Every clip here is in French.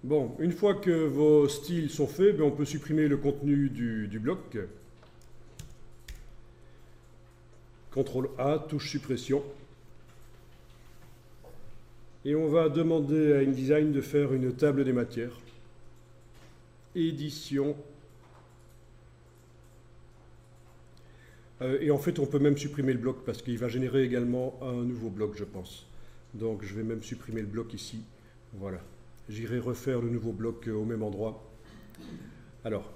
Bon, une fois que vos styles sont faits, on peut supprimer le contenu du bloc. CTRL A, touche suppression. Et on va demander à InDesign de faire une table des matières. Édition. Et en fait, on peut même supprimer le bloc parce qu'il va générer également un nouveau bloc, je pense. Donc, je vais même supprimer le bloc ici. Voilà. J'irai refaire le nouveau bloc au même endroit. Alors,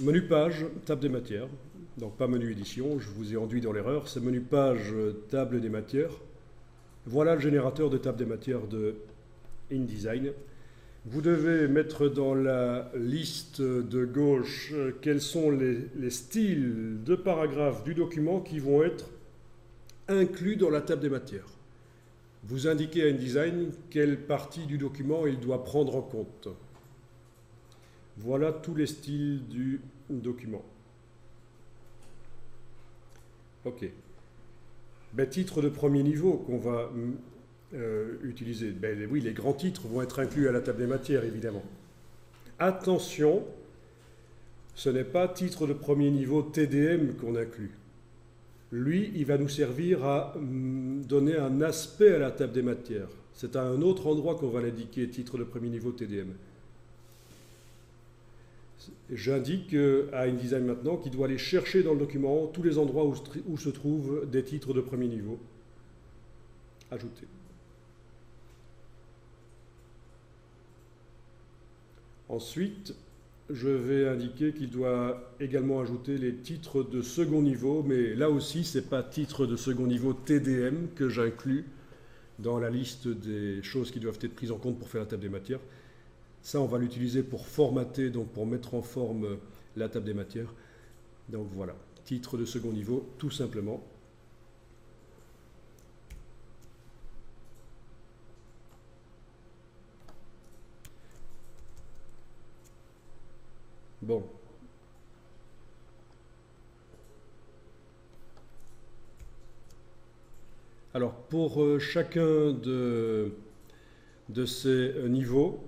menu page, table des matières. Donc, pas menu édition, je vous ai induit dans l'erreur. C'est menu page, table des matières. Voilà le générateur de table des matières de InDesign. Vous devez mettre dans la liste de gauche quels sont les styles de paragraphes du document qui vont être inclus dans la table des matières. Vous indiquez à InDesign quelle partie du document il doit prendre en compte. Voilà tous les styles du document. OK. Titre de premier niveau qu'on va utiliser. Oui, les grands titres vont être inclus à la table des matières, évidemment. Attention, ce n'est pas titre de premier niveau TDM qu'on inclut. Lui, il va nous servir à donner un aspect à la table des matières. C'est à un autre endroit qu'on va l'indiquer, titre de premier niveau TDM. J'indique à InDesign maintenant qu'il doit aller chercher dans le document tous les endroits où se trouvent des titres de premier niveau. Ajouter. Ensuite, je vais indiquer qu'il doit également ajouter les titres de second niveau, mais là aussi, ce n'est pas titre de second niveau TDM que j'inclus dans la liste des choses qui doivent être prises en compte pour faire la table des matières. Ça, on va l'utiliser pour formater, donc pour mettre en forme la table des matières. Donc voilà, titre de second niveau, tout simplement. Bon. Alors, pour chacun de ces niveaux,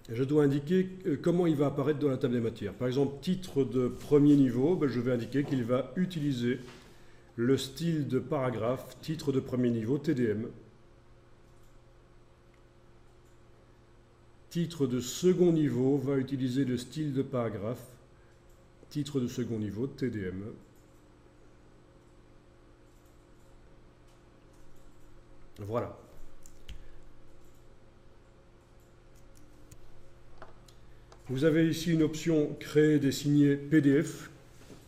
je dois indiquer comment il va apparaître dans la table des matières. Par exemple, titre de premier niveau, je vais indiquer qu'il va utiliser le style de paragraphe, titre de premier niveau, TDM. Titre de second niveau va utiliser le style de paragraphe, titre de second niveau, TDM. Voilà. Vous avez ici une option créer des signés PDF.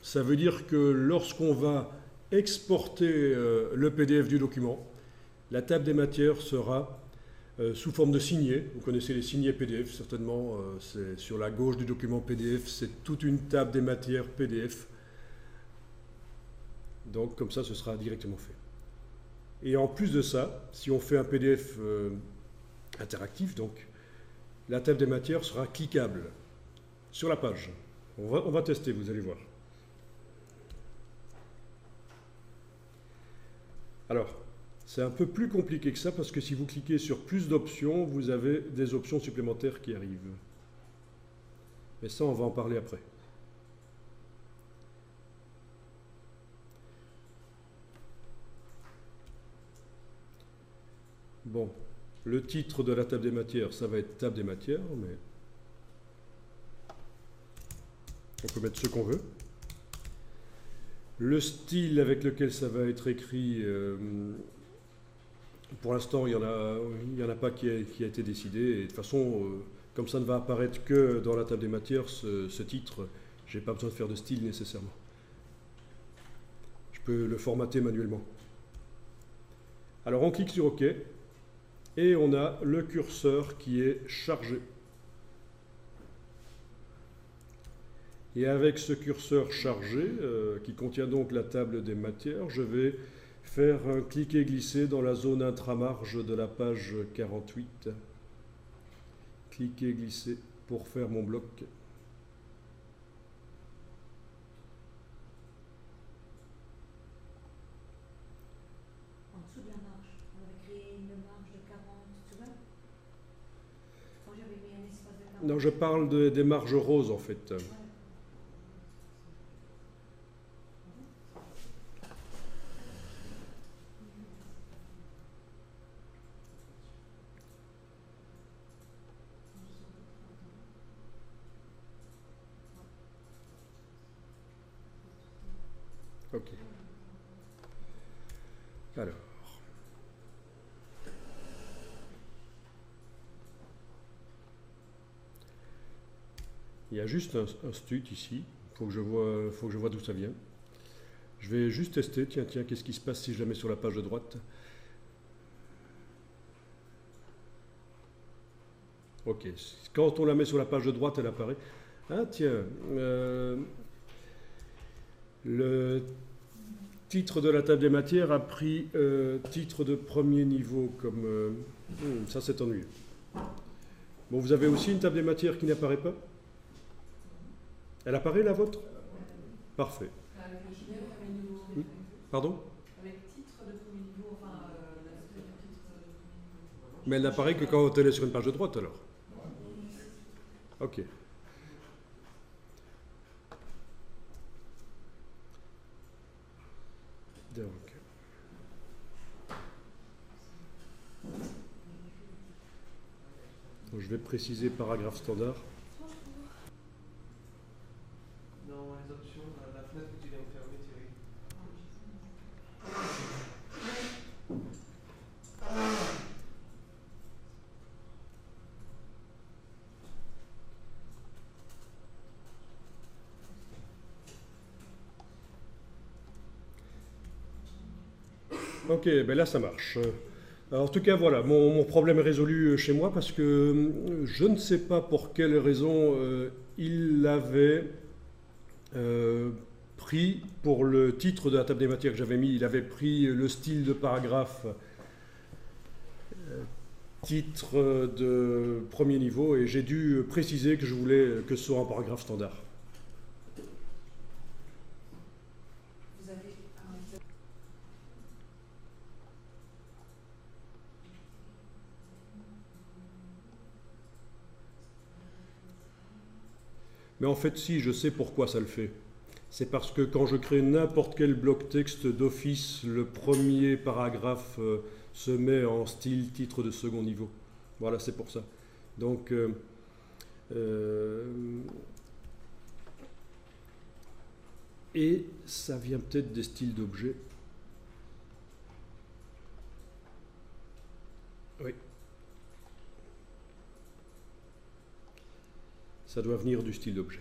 Ça veut dire que lorsqu'on va exporter le PDF du document, la table des matières sera sous forme de signés. Vous connaissez les signés PDF, certainement. C'est sur la gauche du document PDF, c'est toute une table des matières PDF. Donc, comme ça, ce sera directement fait. Et en plus de ça, si on fait un PDF interactif, donc, la table des matières sera cliquable sur la page. On va tester, vous allez voir. Alors, c'est un peu plus compliqué que ça parce que si vous cliquez sur plus d'options, vous avez des options supplémentaires qui arrivent. Mais ça, on va en parler après. Bon, le titre de la table des matières, ça va être table des matières, mais on peut mettre ce qu'on veut. Le style avec lequel ça va être écrit, pour l'instant, il n'y en a pas qui a été décidé. Et de toute façon, comme ça ne va apparaître que dans la table des matières, ce titre, je n'ai pas besoin de faire de style nécessairement. Je peux le formater manuellement. Alors on clique sur OK et on a le curseur qui est chargé. Et avec ce curseur chargé, qui contient donc la table des matières, je vais faire un cliquer-glisser dans la zone intramarge de la page 48. Cliquer-glisser pour faire mon bloc. En dessous de la marge, on avait créé une marge de 40, tu vois? Quand j'ai Non, je parle des marges roses en fait. Ok. Alors. Il y a juste un stut ici. Faut que je vois d'où ça vient. Je vais juste tester. Tiens, qu'est-ce qui se passe si je la mets sur la page de droite? Ok. Quand on la met sur la page de droite, elle apparaît. Ah tiens. Le titre de la table des matières a pris titre de premier niveau comme... ça c'est ennuyeux. Bon, vous avez aussi une table des matières qui n'apparaît pas? Elle apparaît la vôtre? Parfait. Pardon? Avec titre de premier niveau, enfin la titre de premier niveau. Mais elle n'apparaît que quand elle est sur une page de droite alors? Ok. Donc. Donc, je vais préciser paragraphe standard. Dans les options, la fenêtre que tu viens de fermer, Thierry. Ok, ben là ça marche. Alors, en tout cas, voilà, mon problème est résolu chez moi parce que je ne sais pas pour quelle raison il l'avait pris pour le titre de la table des matières que j'avais mis. Il avait pris le style de paragraphe titre de premier niveau et j'ai dû préciser que je voulais que ce soit un paragraphe standard. Vous avez Mais en fait, si, je sais pourquoi ça le fait. C'est parce que quand je crée n'importe quel bloc texte d'office, le premier paragraphe se met en style titre de second niveau. Voilà, c'est pour ça. Donc, et ça vient peut-être des styles d'objets. Oui. Ça doit venir du style d'objet.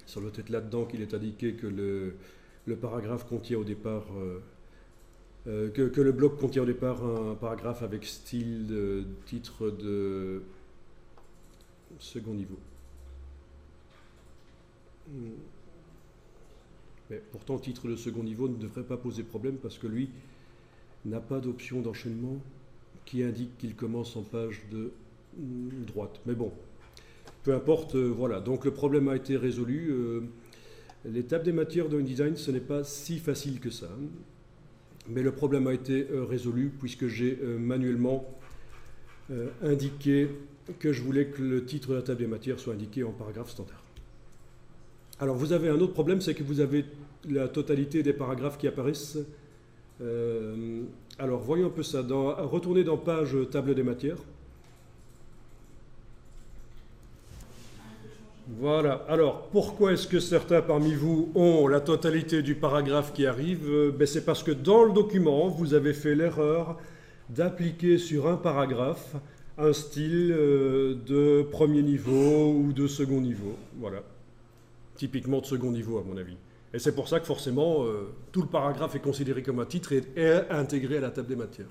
Ça doit être là-dedans qu'il est indiqué que le paragraphe contient au départ, que le bloc contient au départ un paragraphe avec style de titre de second niveau. Mais pourtant, titre de second niveau ne devrait pas poser problème parce que lui n'a pas d'option d'enchaînement qui indique qu'il commence en page de droite. Mais bon. Peu importe, voilà. Donc le problème a été résolu. Les tables des matières dans InDesign, ce n'est pas si facile que ça. Mais le problème a été résolu puisque j'ai manuellement indiqué que je voulais que le titre de la table des matières soit indiqué en paragraphe standard. Alors vous avez un autre problème, c'est que vous avez la totalité des paragraphes qui apparaissent. Alors voyons un peu ça. Retournez dans page table des matières. Voilà. Alors, pourquoi est-ce que certains parmi vous ont la totalité du paragraphe qui arrive? C'est parce que dans le document, vous avez fait l'erreur d'appliquer sur un paragraphe un style de premier niveau ou de second niveau. Voilà. Typiquement de second niveau, à mon avis. Et c'est pour ça que forcément, tout le paragraphe est considéré comme un titre et est intégré à la table des matières.